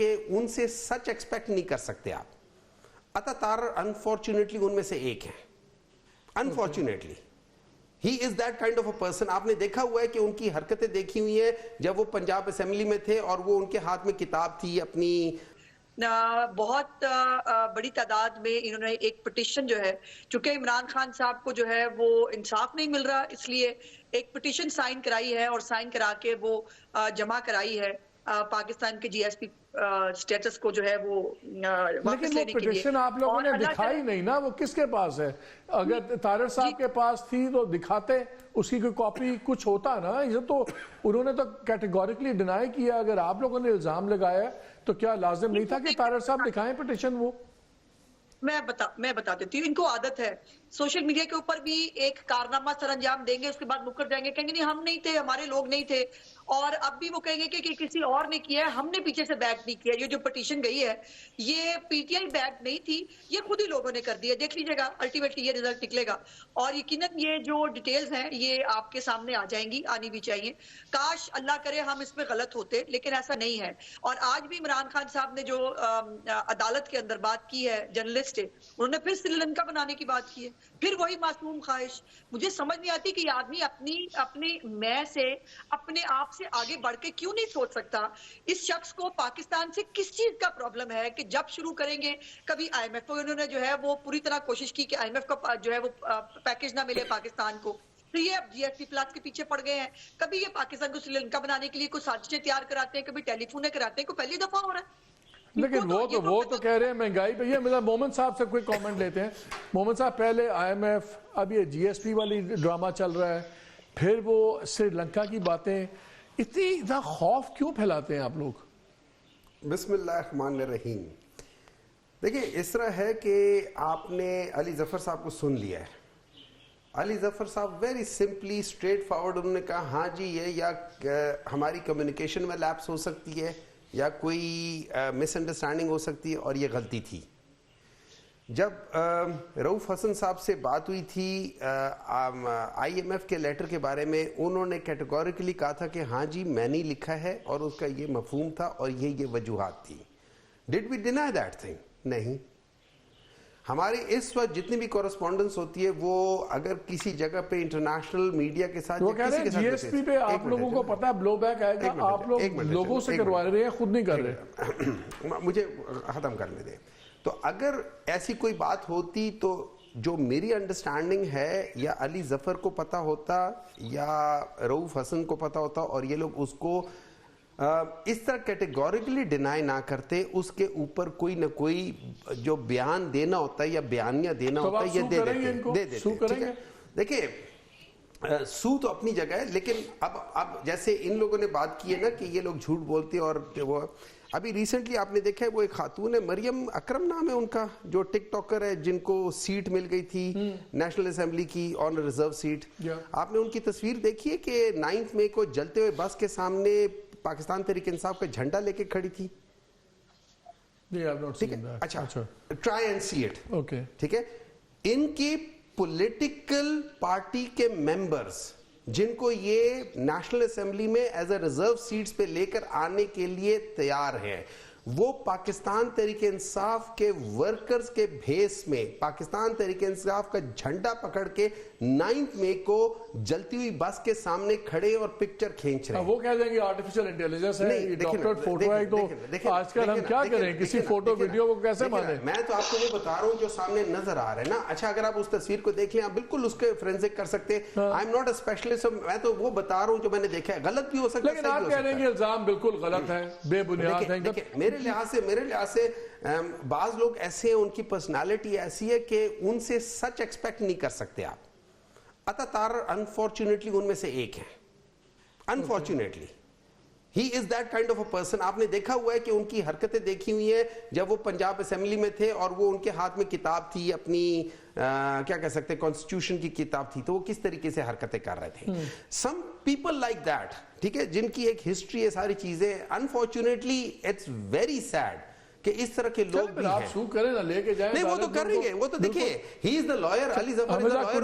کہ ان سے سچ ایکسپیکٹ نہیں کر سکتے آپ. عطا تارر انفارچونیٹلی ان میں سے ایک ہیں, unfortunately. He is that kind of a person. آپ نے دیکھا ہوا ہے کہ ان کی حرکتیں دیکھی ہوئی ہیں جب وہ پنجاب اسمبلی میں تھے اور وہ ان کے ہاتھ میں کتاب تھی اپنی. بہت بڑی تعداد میں انہوں نے ایک پٹیشن جو ہے, چونکہ عمران خان صاحب کو جو ہے وہ انصاف نہیں مل رہا, اس لیے ایک پٹیشن سائن کرائی ہے اور سائن کرا کے وہ جمع کرائی ہے پاکستان کے جی ایس پی سٹیٹس کو جو ہے وہ واپس لینے کے لیے. لیکن وہ پٹیشن آپ لوگوں نے دکھائی نہیں نا, وہ کس کے پاس ہے؟ اگر طارر صاحب کے پاس تھی تو دکھاتے, اس کی کوئی کاپی کچھ ہوتا نا. یہ تو انہوں نے تو کیٹیگوریکلی ڈینائی کیا. اگر آپ لوگوں نے الزام لگایا تو کیا لازم نہیں تھا کہ طارر صاحب دکھائیں پٹیشن؟ وہ میں بتا دیتی ہوں. ان کو عادت ہے سوشل میڈیا کے اوپر بھی ایک کارنامہ سر انجام دیں گے, اس کے بعد مکر جائیں گے, کہیں گے نہیں ہم نہیں تھے, ہمارے لوگ نہیں تھے. اور اب بھی وہ کہیں گے کہ کسی اور نے کیا ہے, ہم نے پیچھے سے بیک نہیں کیا. یہ جو پٹیشن گئی ہے یہ پی ٹی آئی بیک نہیں تھی, یہ خود ہی لوگوں نے کر دیا. دیکھ لیجئے گا الٹیمیٹلی یہ رزلٹ نکلے گا, اور یقیناً یہ جو ڈیٹیلز ہیں یہ آپ کے سامنے آ جائیں گی, آنی بھی چاہیے. کاش اللہ کرے ہم اس میں غلط ہوتے, لیکن ایسا نہیں ہے. اور آج بھی عمران خان صاحب نے جو عدالت کے اندر بات کی ہے, جرنلسٹ ہے, انہوں نے پھر سری لنکا بنانے کی بات کی ہے, پھر وہی معصوم خواہش. مجھے سمجھ نہیں آتی کہ یہ آدمی اپنے میں سے, اپنے آپ سے آگے بڑھ کے کیوں نہیں سوچ سکتا. اس شخص کو پاکستان سے کس چیز کا پرابلم ہے کہ جب شروع کریں گے, کبھی آئی ایم ایف کو انہوں نے جو ہے وہ پوری طرح کوشش کی کہ آئی ایم ایف کا جو ہے وہ پیکج نہ ملے پاکستان کو, تو یہ اب جی ایس پی پلس کے پیچھے پڑ گئے ہیں. کبھی یہ پاکستان کو سری لنکا بنانے کے لیے کوئی سازشیں تیار کراتے ہیں, کبھی ٹیلی فونیں کراتے ہیں, کوئی پہلی دفعہ ہو رہا ہے. لیکن وہ تو کہہ رہے ہیں مہنگائی پہ. یہ مومن صاحب سے کوئی کامنٹ لیتے ہیں. مومن صاحب, پہلے آئی ایم ایف, اب یہ جی ایس پی والی ڈرامہ چل رہا ہے, پھر وہ سری لنکا کی باتیں, اتنا خوف کیوں پھیلاتے ہیں آپ لوگ؟ بسم اللہ الرحمن الرحیم. دیکھیں اس طرح ہے کہ آپ نے علی ظفر صاحب کو سن لیا ہے. علی ظفر صاحب ویری سمپلی اسٹریٹ فارورڈ انہوں نے کہا ہاں جی یہ یا ہماری کمیونیکیشن میں لیپس ہو سکتی ہے یا کوئی مس انڈرسٹینڈنگ ہو سکتی ہے اور یہ غلطی تھی. جب رؤوف حسن صاحب سے بات ہوئی تھی آئی ایم ایف کے لیٹر کے بارے میں, انہوں نے کیٹیگوریکلی کہا تھا کہ ہاں جی میں نے لکھا ہے اور اس کا یہ مفہوم تھا اور یہ وجوہات تھی. ڈڈ وی ڈینائی دیٹ تھنگ؟ نہیں. ہماری اس وقت جتنی بھی کورسپونڈنس ہوتی ہے وہ اگر کسی جگہ پہ انٹرنیشنل میڈیا کے ساتھ, وہ کہہ رہے ہیں جی ایس پی پہ آپ لوگوں کو پتا ہے بلو بیک آئے گا, آپ لوگ لوگوں سے کروا رہے ہیں, خود نہیں کر رہے. مجھے ختم کرنے دیں. تو اگر ایسی کوئی بات ہوتی تو جو میری انڈرسٹینڈنگ ہے یا علی ظفر کو پتا ہوتا یا رؤوف حسن کو پتا ہوتا اور یہ لوگ اس کو اس طرح کیٹیگوریکلی ڈینائی نہ کرتے, اس کے اوپر کوئی نہ کوئی جو بیان دینا ہوتا ہے یا بیانیہ دینا ہوتا ہے یہ دے دیتے. دیکھیں سو تو اپنی جگہ ہے, لیکن اب جیسے ان لوگوں نے بات کی ہے نا کہ یہ لوگ جھوٹ بولتے ہیں, اور وہ ابھی ریسنٹلی آپ نے دیکھا ہے وہ ایک خاتون ہے, مریم اکرم نام ہے ان کا, جو ٹک ٹاکر ہے, جن کو سیٹ مل گئی تھی نیشنل اسمبلی کی آن ریزرو سیٹ. آپ نے ان کی تصویر دیکھی ہے کہ 9 مئی کو جلتے ہوئے بس کے سامنے پاکستان تحریک انصاف کا جھنڈا لے کے کھڑی تھی. اچھا, ٹرائی اینڈ سی اٹ. ٹھیک ہے, ان کی پولیٹیکل پارٹی کے ممبرز جن کو یہ نیشنل اسمبلی میں ایز اے ریزرو سیٹس پہ لے کر آنے کے لیے تیار ہیں, وہ پاکستان تحریک انصاف کے ورکرز کے بھیس میں پاکستان تحریک انصاف کا جھنڈا پکڑ کے 9 مئی کو جلتی ہوئی بس کے سامنے کھڑے اور پکچر کھینچ رہے ہیں. وہ کہہ دیں گے آرٹیفیشل انٹیلیجنس ہے, ڈاکٹر فوٹو ہے, تو آج کل ہم کیا کریں, کسی فوٹو ویڈیو کو کیسے مانیں؟ میں تو آپ کو وہ بتا رہا ہوں جو سامنے نظر آ رہا ہے نا. اچھا اگر آپ اس تصویر کو دیکھ لیں آپ بالکل اس کے فرینزک کر سکتے ہیں. I am not a specialist, میں تو وہ بتا رہا ہوں جو میں نے دیکھا ہے. غلط بھی ہو سکتا ہے, لیکن آپ کہہ رہے ہیں کہ الزام بالکل غلط ہے, بے بنیاد ہیں. میرے لحاظ سے بعض لوگ ایسے ہیں, ان کی پرسنالٹی ایسی ہے کہ ان سے سچ ایکسپیکٹ نہیں کر سکتے آپ. عطا تارر انفارچونیٹلی ان میں سے ایک ہیں, unfortunately. He is that kind of a person. آپ نے دیکھا ہوا ہے کہ ان کی حرکتیں دیکھی ہوئی ہیں جب وہ پنجاب اسمبلی میں تھے اور وہ ان کے ہاتھ میں کتاب تھی اپنی, کیا کہہ سکتے ہیں, کانسٹیٹیوشن کی کتاب تھی, تو وہ کس طریقے سے حرکتیں کر رہے تھے. سم پیپل لائک دیٹ, ٹھیک ہے, جن کی ایک ہسٹری ہے, ساری چیزیں. انفارچونیٹلی اٹس ویری سیڈ کہ اس طرح کے لوگ بھی ہیں. آپ سو کریں نہ لے کے جائیں, نہیں وہ تو کر رہے ہیں, وہ تو دیکھیں, ہی از دا لائر, علی ظفر از دا لائر.